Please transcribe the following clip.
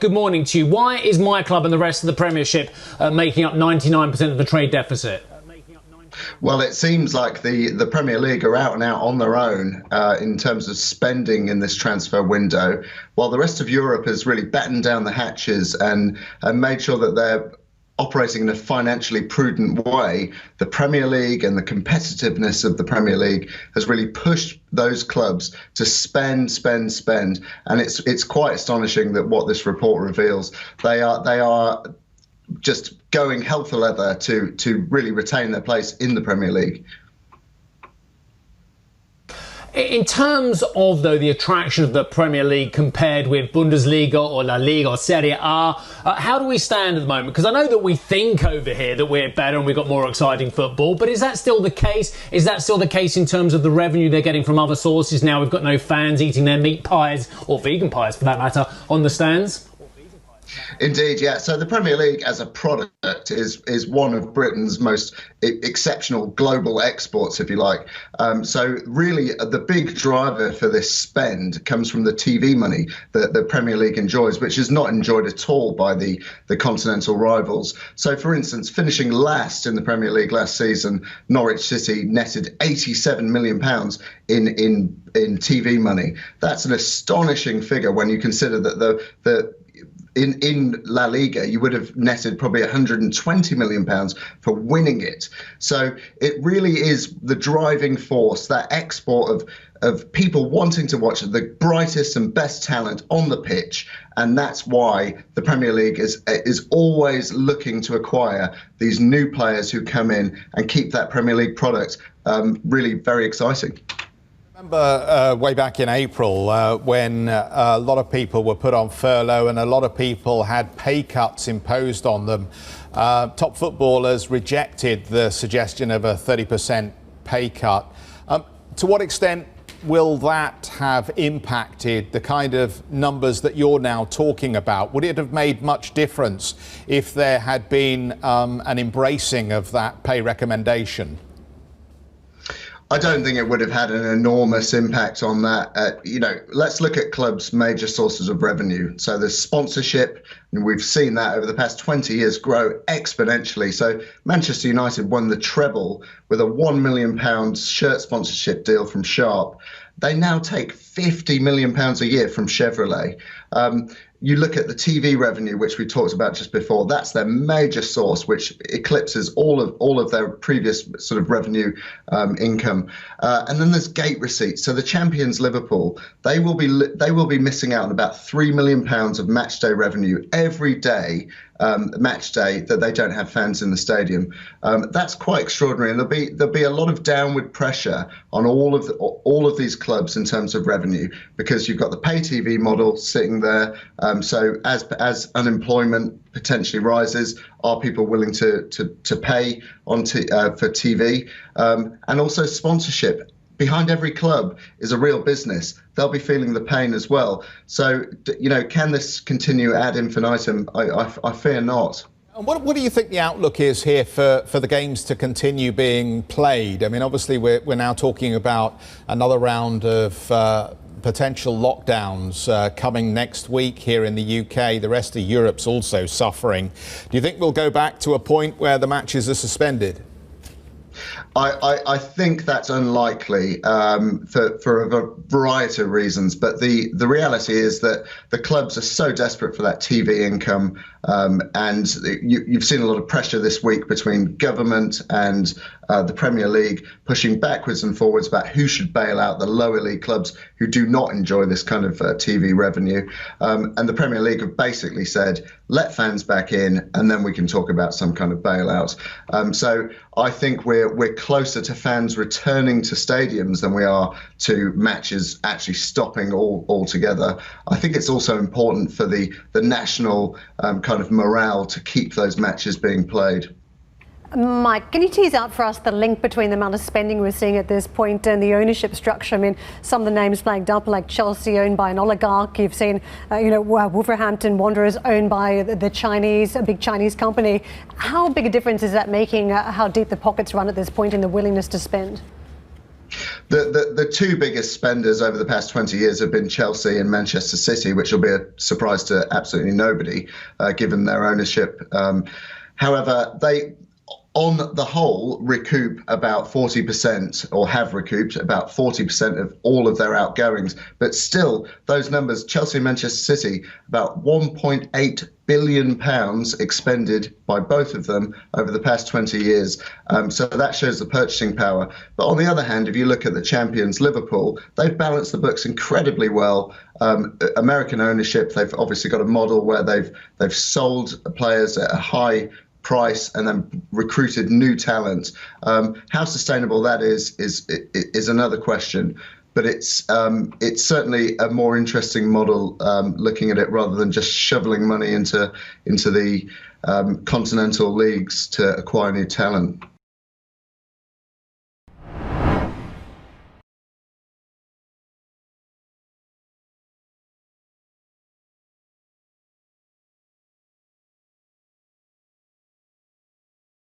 good morning to you. Why is my club and the rest of the Premiership making up 99% of the trade deficit? Well, it seems like the Premier League are out and out on their own in terms of spending in this transfer window, while the rest of Europe has really battened down the hatches and made sure that they're operating in a financially prudent way. The Premier League and the competitiveness of the Premier League has really pushed those clubs to spend. And it's quite astonishing that what this report reveals. They are just going hell for leather to really retain their place in the Premier League. In terms of, though, the attraction of the Premier League compared with Bundesliga or La Liga or Serie A, how do we stand at the moment? Because I know that we think over here that we're better and we've got more exciting football, but is that still the case? Is that still the case in terms of the revenue they're getting from other sources now? We've got no fans eating their meat pies, or vegan pies for that matter, on the stands? Indeed, yeah. So the Premier League as a product is one of Britain's most exceptional global exports, if you like. So really the big driver for this spend comes from the TV money that the Premier League enjoys, which is not enjoyed at all by the continental rivals. So for instance, finishing last in the Premier League last season, Norwich City netted £87 million in TV money. That's an astonishing figure when you consider that in La Liga, you would have netted probably £120 million for winning it. So it really is the driving force, that export of people wanting to watch the brightest and best talent on the pitch. And that's why the Premier League is always looking to acquire these new players who come in and keep that Premier League product really very exciting. I remember way back in April when a lot of people were put on furlough and a lot of people had pay cuts imposed on them. Top footballers rejected the suggestion of a 30% pay cut. To what extent will that have impacted the kind of numbers that you're now talking about? Would it have made much difference if there had been an embracing of that pay recommendation? I don't think it would have had an enormous impact on that. Let's look at clubs' major sources of revenue. So there's sponsorship, and we've seen that over the past 20 years grow exponentially. So Manchester United won the treble with a £1 million shirt sponsorship deal from Sharp. They now take £50 million a year from Chevrolet. You look at the TV revenue, which we talked about just before. That's their major source, which eclipses all of their previous sort of revenue income. And then there's gate receipts. So the champions Liverpool, they will be missing out on about £3 million of match day revenue every day. Match day that they don't have fans in the stadium. That's quite extraordinary, and there'll be a lot of downward pressure on all of these clubs in terms of revenue, because you've got the pay TV model sitting there. So as unemployment potentially rises, are people willing to pay for TV, and also sponsorship? Behind every club is a real business. They'll be feeling the pain as well. So, can this continue ad infinitum? I fear not. And what do you think the outlook is here for the games to continue being played? I mean, obviously, we're now talking about another round of potential lockdowns coming next week here in the UK. The rest of Europe's also suffering. Do you think we'll go back to a point where the matches are suspended? I think that's unlikely for a variety of reasons, but the reality is that the clubs are so desperate for that TV income, and you've seen a lot of pressure this week between government and the Premier League pushing backwards and forwards about who should bail out the lower league clubs who do not enjoy this kind of TV revenue. And the Premier League have basically said, let fans back in and then we can talk about some kind of bailout. So I think we're closer to fans returning to stadiums than we are to matches actually stopping altogether. I think it's also important for the national kind of morale to keep those matches being played. Mike, can you tease out for us the link between the amount of spending we're seeing at this point and the ownership structure? I mean, some of the names flagged up, like Chelsea owned by an oligarch. You've seen, Wolverhampton Wanderers owned by the Chinese, a big Chinese company. How big a difference is that making, how deep the pockets run at this point and the willingness to spend? The two biggest spenders over the past 20 years have been Chelsea and Manchester City, which will be a surprise to absolutely nobody, given their ownership. However, they, on the whole, recoup about 40%, or have recouped about 40% of all of their outgoings. But still, those numbers, Chelsea and Manchester City, about £1.8 billion expended by both of them over the past 20 years. So that shows the purchasing power. But on the other hand, if you look at the champions, Liverpool, they've balanced the books incredibly well. American ownership, they've obviously got a model where they've sold players at a high price and then recruited new talent. How sustainable that is another question. But it's certainly a more interesting model, looking at it rather than just shoveling money into the continental leagues to acquire new talent.